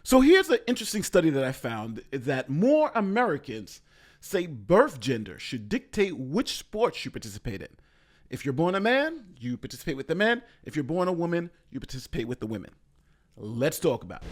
So here's an interesting study that I found that more Americans say birth gender should dictate which sports you participate in. If you're born a man, you participate with the men. If you're born a woman, you participate with the women. Let's talk about it.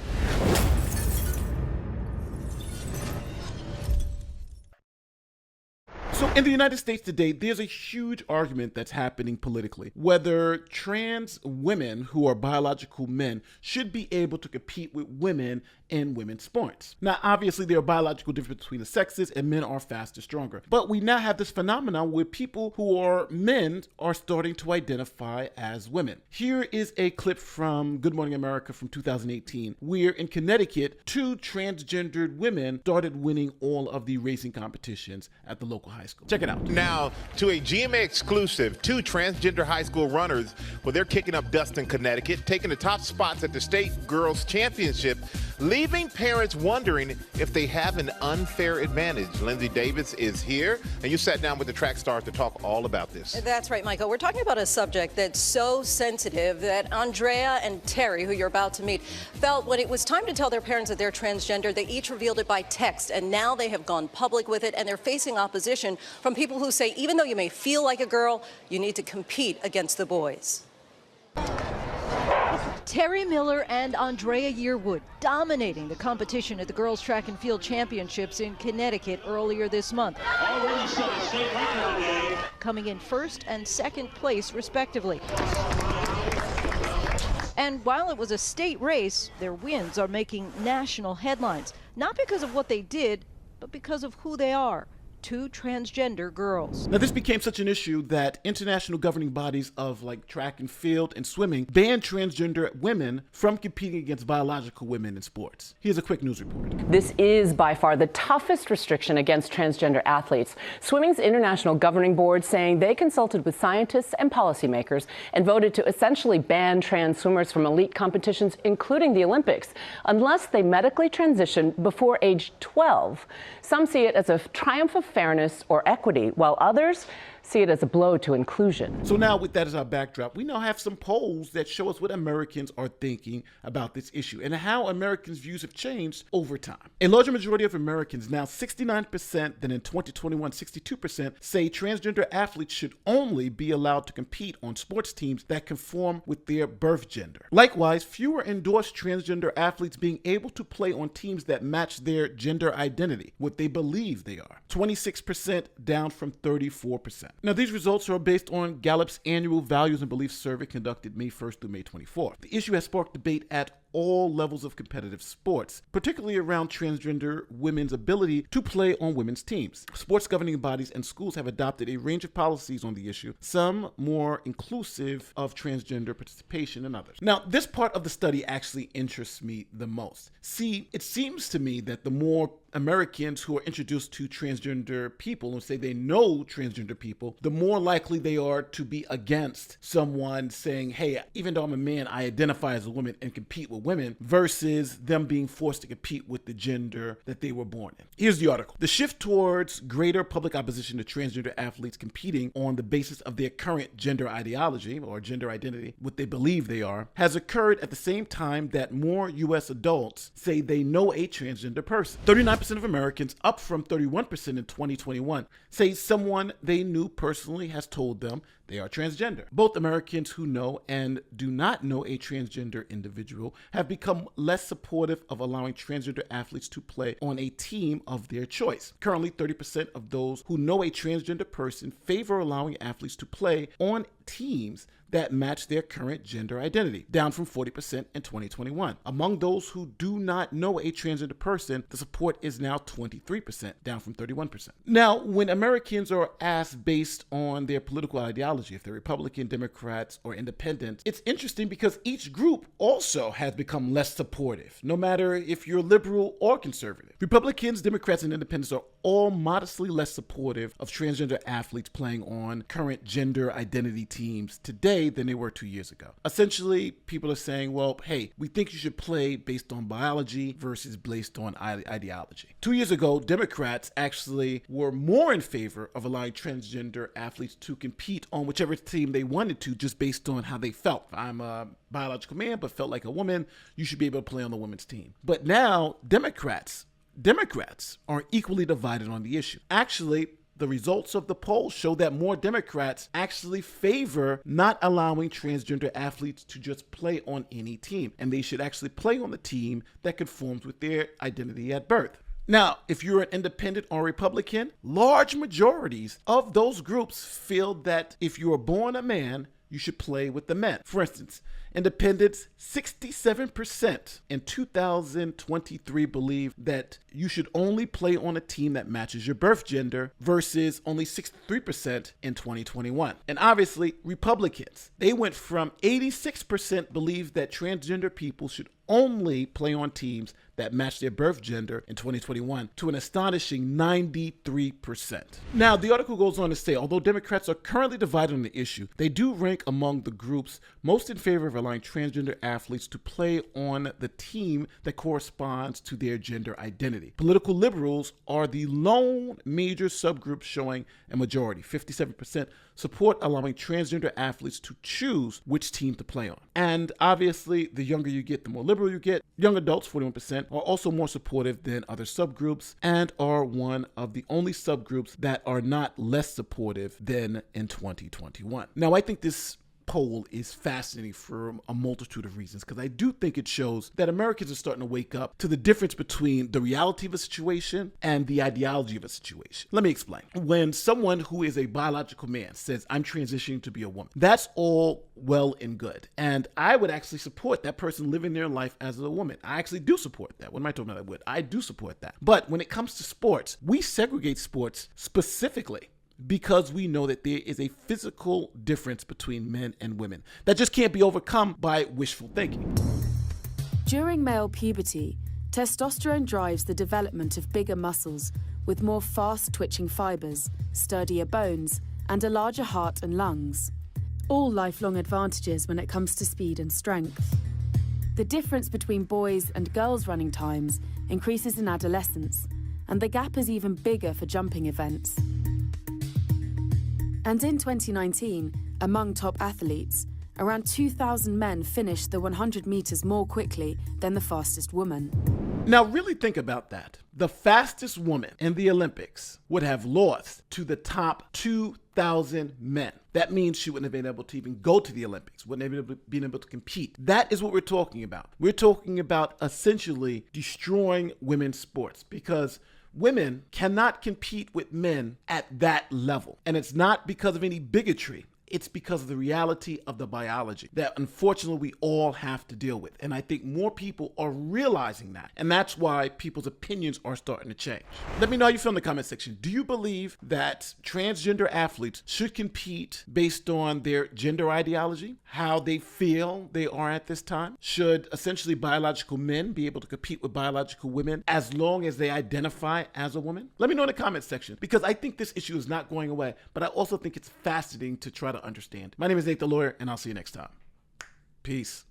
So in the United States today, there's a huge argument that's happening politically, whether trans women who are biological men should be able to compete with women in women's sports. Now, obviously, there are biological differences between the sexes, and men are faster, stronger. But we now have this phenomenon where people who are men are starting to identify as women. Here is a clip from Good Morning America from 2018, where in Connecticut, 2 transgendered women started winning all of the racing competitions at the local high school. Check it out. Now, to a GMA exclusive, 2 transgender high school runners, well, they're kicking up dust in Connecticut, taking the top spots at the state girls championship, leaving parents wondering if they have an unfair advantage. Lindsay Davis is here, and you sat down with the track stars to talk all about this. That's right, Michael. We're talking about a subject that's so sensitive that Andrea and Terry, who you're about to meet, felt when it was time to tell their parents that they're transgender, they each revealed it by text, and now they have gone public with it, and they're facing opposition from people who say even though you may feel like a girl, you need to compete against the boys. Terry Miller and Andrea Yearwood dominating the competition at the Girls Track and Field Championships in Connecticut earlier this month. Coming in first and second place, respectively. And while it was a state race, their wins are making national headlines, not because of what they did, but because of who they are. 2 transgender girls. Now, this became such an issue that international governing bodies of like track and field and swimming banned transgender women from competing against biological women in sports. Here's a quick news report. This is by far the toughest restriction against transgender athletes. Swimming's international governing board saying they consulted with scientists and policymakers and voted to essentially ban trans swimmers from elite competitions, including the Olympics, unless they medically transition before age 12. Some see it as a triumph of fairness or equity, while others see it as a blow to inclusion. So now with that as our backdrop, we now have some polls that show us what Americans are thinking about this issue and how Americans' views have changed over time. A larger majority of Americans, now 69% than in 2021, 62%, say transgender athletes should only be allowed to compete on sports teams that conform with their birth gender. Likewise, fewer endorse transgender athletes being able to play on teams that match their gender identity, what they believe they are. 26% down from 34%. Now, these results are based on Gallup's annual Values and Beliefs survey conducted May 1st through May 24th. The issue has sparked debate at all levels of competitive sports, particularly around transgender women's ability to play on women's teams. Sports governing bodies and schools have adopted a range of policies on the issue, some more inclusive of transgender participation than others. Now, this part of the study actually interests me the most. See, it seems to me that the more Americans who are introduced to transgender people and say they know transgender people, the more likely they are to be against someone saying, hey, even though I'm a man, I identify as a woman and compete with women, versus them being forced to compete with the gender that they were born in. Here's the article. The shift towards greater public opposition to transgender athletes competing on the basis of their current gender ideology or gender identity, what they believe they are, has occurred at the same time that more U.S. adults say they know a transgender person. 39% of Americans, up from 31% in 2021, say someone they knew personally has told them they are transgender. Both Americans who know and do not know a transgender individual have become less supportive of allowing transgender athletes to play on a team of their choice. Currently, 30% of those who know a transgender person favor allowing athletes to play on teams that match their current gender identity, down from 40% in 2021. Among those who do not know a transgender person, the support is now 23%, down from 31%. Now, when Americans are asked based on their political ideology, if they're Republican, Democrats, or independents, it's interesting because each group also has become less supportive, no matter if you're liberal or conservative. Republicans, Democrats, and independents are all modestly less supportive of transgender athletes playing on current gender identity teams today than they were 2 years ago. Essentially, people are saying, well, hey, we think you should play based on biology versus based on ideology. 2 years ago, Democrats actually were more in favor of allowing transgender athletes to compete on whichever team they wanted to, just based on how they felt. If I'm a biological man but felt like a woman, you should be able to play on the women's team. But now, Democrats are equally divided on the issue. Actually, the results of the poll show that more Democrats actually favor not allowing transgender athletes to just play on any team, and they should actually play on the team that conforms with their identity at birth. Now, if you're an independent or Republican, large majorities of those groups feel that if you are born a man, you should play with the men. For instance, independents, 67% in 2023 believe that you should only play on a team that matches your birth gender versus only 63% in 2021. And obviously, Republicans, they went from 86% believe that transgender people should only play on teams that match their birth gender in 2021 to an astonishing 93%. Now, the article goes on to say, although Democrats are currently divided on the issue, they do rank among the groups most in favor of allowing transgender athletes to play on the team that corresponds to their gender identity. Political liberals are the lone major subgroup showing a majority. 57% support allowing transgender athletes to choose which team to play on. And obviously, the younger you get, the more liberal you get. Young adults, 41%, are also more supportive than other subgroups and are one of the only subgroups that are not less supportive than in 2021. Now, I think this poll is fascinating for a multitude of reasons, because I do think it shows that Americans are starting to wake up to the difference between the reality of a situation and the ideology of a situation. Let me explain. When someone who is a biological man says, I'm transitioning to be a woman, that's all well and good. And I would actually support that person living their life as a woman. I actually do support that. What am I talking about? I do support that. But when it comes to sports, we segregate sports specifically because we know that there is a physical difference between men and women that just can't be overcome by wishful thinking. During male puberty, testosterone drives the development of bigger muscles with more fast-twitching fibers, sturdier bones, and a larger heart and lungs. All lifelong advantages when it comes to speed and strength. The difference between boys' and girls' running times increases in adolescence, and the gap is even bigger for jumping events. And in 2019, among top athletes, around 2,000 men finished the 100 meters more quickly than the fastest woman. Now, really think about that. The fastest woman in the Olympics would have lost to the top 2,000 men. That means she wouldn't have been able to even go to the Olympics, wouldn't have been able to compete. That is what we're talking about. We're talking about essentially destroying women's sports, because women cannot compete with men at that level. And it's not because of any bigotry. It's because of the reality of the biology that unfortunately we all have to deal with. And I think more people are realizing that. And that's why people's opinions are starting to change. Let me know how you feel in the comment section. Do you believe that transgender athletes should compete based on their gender ideology, how they feel they are at this time? Should essentially biological men be able to compete with biological women as long as they identify as a woman? Let me know in the comment section, because I think this issue is not going away, but I also think it's fascinating to try to understand. My name is Nate the Lawyer, and I'll see you next time. Peace.